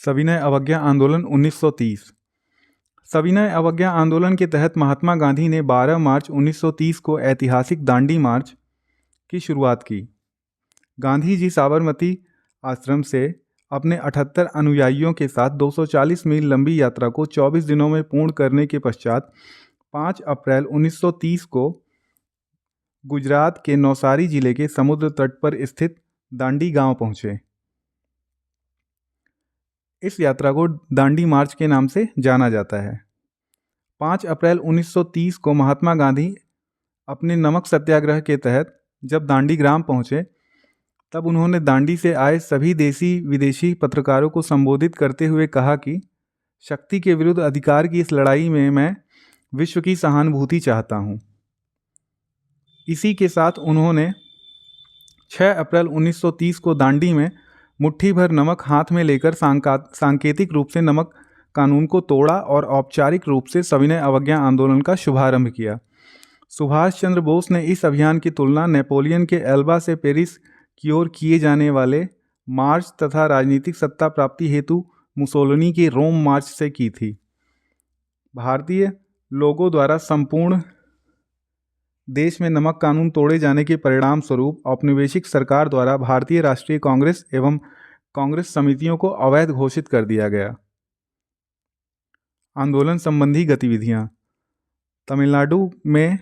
सविनय अवज्ञा आंदोलन 1930। सविनय अवज्ञा आंदोलन के तहत महात्मा गांधी ने 12 मार्च 1930 को ऐतिहासिक दांडी मार्च की शुरुआत की। गांधी जी साबरमती आश्रम से अपने 78 अनुयायियों के साथ 240 मील लंबी यात्रा को 24 दिनों में पूर्ण करने के पश्चात 5 अप्रैल 1930 को गुजरात के नौसारी जिले के समुद्र तट पर स्थित दांडी गांव पहुंचे। इस यात्रा को दांडी मार्च के नाम से जाना जाता है। 5 अप्रैल 1930 को महात्मा गांधी अपने नमक सत्याग्रह के तहत जब दांडी ग्राम पहुंचे तब उन्होंने दांडी से आए सभी देसी विदेशी पत्रकारों को संबोधित करते हुए कहा कि शक्ति के विरुद्ध अधिकार की इस लड़ाई में मैं विश्व की सहानुभूति चाहता हूं। इसी के साथ उन्होंने 6 अप्रैल 1930 को दांडी में मुट्ठी भर नमक हाथ में लेकर सांकेतिक रूप से नमक कानून को तोड़ा और औपचारिक रूप से सविनय अवज्ञा आंदोलन का शुभारंभ किया। सुभाष चंद्र बोस ने इस अभियान की तुलना नेपोलियन के एल्बा से पेरिस की ओर किए जाने वाले मार्च तथा राजनीतिक सत्ता प्राप्ति हेतु मुसोलिनी के रोम मार्च से की थी। भारतीय लोगों द्वारा संपूर्ण देश में नमक कानून तोड़े जाने के परिणाम स्वरूप औपनिवेशिक सरकार द्वारा भारतीय राष्ट्रीय कांग्रेस एवं कांग्रेस समितियों को अवैध घोषित कर दिया गया। आंदोलन संबंधी गतिविधियां। तमिलनाडु में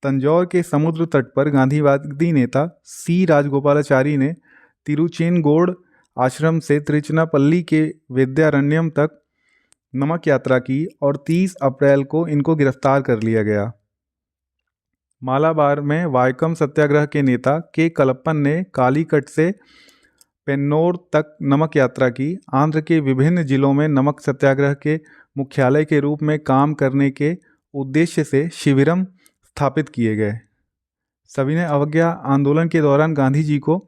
तंजौर के समुद्र तट पर गांधीवादी नेता सी राजगोपालाचारी ने तिरुचेनगोड आश्रम से त्रिचनापल्ली के विद्यारण्यम तक नमक यात्रा की और 30 अप्रैल को इनको गिरफ्तार कर लिया गया। मालाबार में वायकम सत्याग्रह के नेता के कलप्पन ने कालीकट से पेन्नोर तक नमक यात्रा की। आंध्र के विभिन्न जिलों में नमक सत्याग्रह के मुख्यालय के रूप में काम करने के उद्देश्य से शिविरम स्थापित किए गए। सविनय अवज्ञा आंदोलन के दौरान गांधी जी को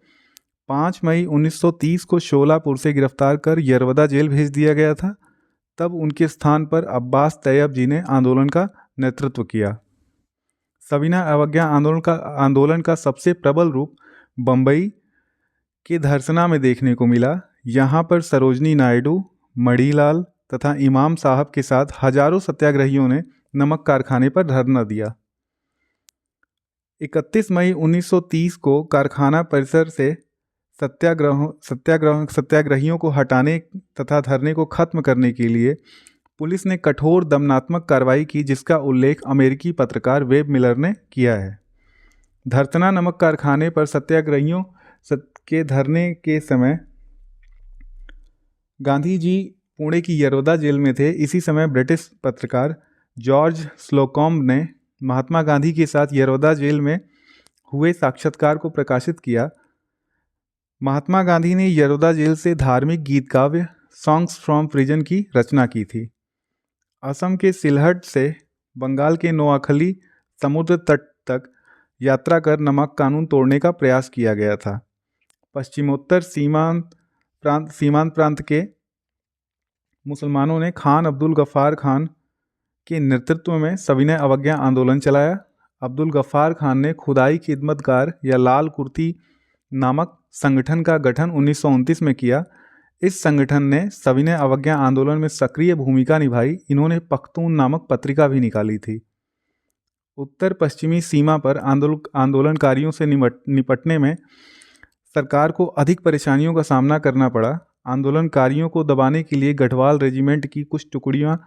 5 मई 1930 को शोलापुर से गिरफ्तार कर यरवदा जेल भेज दिया गया था। तब उनके स्थान पर अब्बास तैयब जी ने आंदोलन का नेतृत्व किया। सविनय अवज्ञा आंदोलन का सबसे प्रबल रूप बम्बई के धरसना में देखने को मिला। यहाँ पर सरोजनी नायडू, मणिलाल तथा इमाम साहब के साथ हजारों सत्याग्रहियों ने नमक कारखाने पर धरना दिया। 31 मई 1930 को कारखाना परिसर से सत्याग्रहियों को हटाने तथा धरने को खत्म करने के लिए पुलिस ने कठोर दमनात्मक कार्रवाई की, जिसका उल्लेख अमेरिकी पत्रकार वेब मिलर ने किया है। धरसना नमक कारखाने पर सत्याग्रहियों के धरने के समय गांधी जी पुणे की यरवदा जेल में थे। इसी समय ब्रिटिश पत्रकार जॉर्ज स्लोकॉम्ब ने महात्मा गांधी के साथ यरवदा जेल में हुए साक्षात्कार को प्रकाशित किया। महात्मा गांधी ने यरवदा जेल से धार्मिक गीत काव्य सॉन्ग्स फ्रॉम प्रिजन की रचना की थी। असम के सिलहट से बंगाल के नोआखली समुद्र तट तक यात्रा कर नमक कानून तोड़ने का प्रयास किया गया था। पश्चिमोत्तर सीमांत प्रांत के मुसलमानों ने खान अब्दुल गफ्फार खान के नेतृत्व में सविनय अवज्ञा आंदोलन चलाया। अब्दुल गफ्फार खान ने खुदाई खिदमतगार या लाल कुर्ती नामक संगठन का गठन 1929 में किया। इस संगठन ने सविनय अवज्ञा आंदोलन में सक्रिय भूमिका निभाई। इन्होंने पख्तून नामक पत्रिका भी निकाली थी। उत्तर पश्चिमी सीमा पर आंदोलनकारियों से निपटने में सरकार को अधिक परेशानियों का सामना करना पड़ा। आंदोलनकारियों को दबाने के लिए गढ़वाल रेजिमेंट की कुछ टुकड़ियां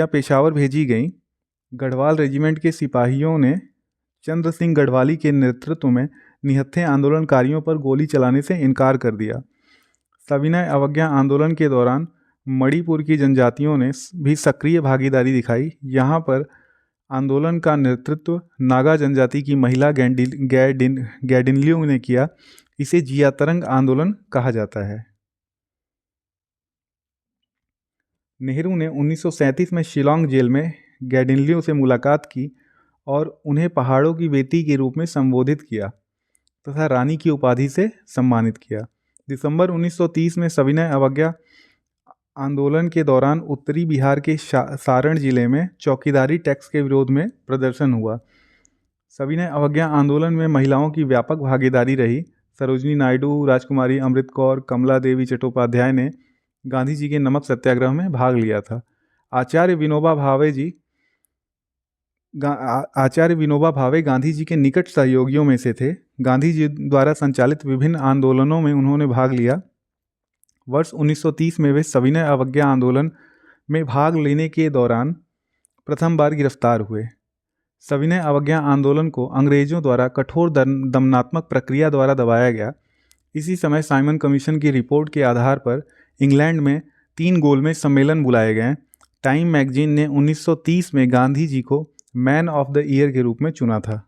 पेशावर भेजी गईं। गढ़वाल रेजिमेंट के सिपाहियों ने चंद्र सिंह गढ़वाली के नेतृत्व में निहत्थे आंदोलनकारियों पर गोली चलाने से इनकार कर दिया। सविनय अवज्ञा आंदोलन के दौरान मणिपुर की जनजातियों ने भी सक्रिय भागीदारी दिखाई। यहाँ पर आंदोलन का नेतृत्व नागा जनजाति की महिला गैडिनलियू ने किया। इसे जियातरंग आंदोलन कहा जाता है। नेहरू ने 1937 में शिलांग जेल में गैडिनलियू से मुलाकात की और उन्हें पहाड़ों की बेटी के रूप में संबोधित किया तथा रानी की उपाधि से सम्मानित किया। दिसंबर 1930 में सविनय अवज्ञा आंदोलन के दौरान उत्तरी बिहार के सारण जिले में चौकीदारी टैक्स के विरोध में प्रदर्शन हुआ। सविनय अवज्ञा आंदोलन में महिलाओं की व्यापक भागीदारी रही। सरोजिनी नायडू, राजकुमारी अमृत कौर, कमला देवी चट्टोपाध्याय ने गांधी जी के नमक सत्याग्रह में भाग लिया था। आचार्य विनोबा भावे गांधी जी के निकट सहयोगियों में से थे। गांधी जी द्वारा संचालित विभिन्न आंदोलनों में उन्होंने भाग लिया। वर्ष 1930 में वे सविनय अवज्ञा आंदोलन में भाग लेने के दौरान प्रथम बार गिरफ्तार हुए। सविनय अवज्ञा आंदोलन को अंग्रेजों द्वारा कठोर दमनात्मक प्रक्रिया द्वारा दबाया गया। इसी समय साइमन कमीशन की रिपोर्ट के आधार पर इंग्लैंड में 3 गोलमेज सम्मेलन बुलाए गए। टाइम मैगजीन ने 1930 में गांधी जी को मैन ऑफ द ईयर के रूप में चुना था।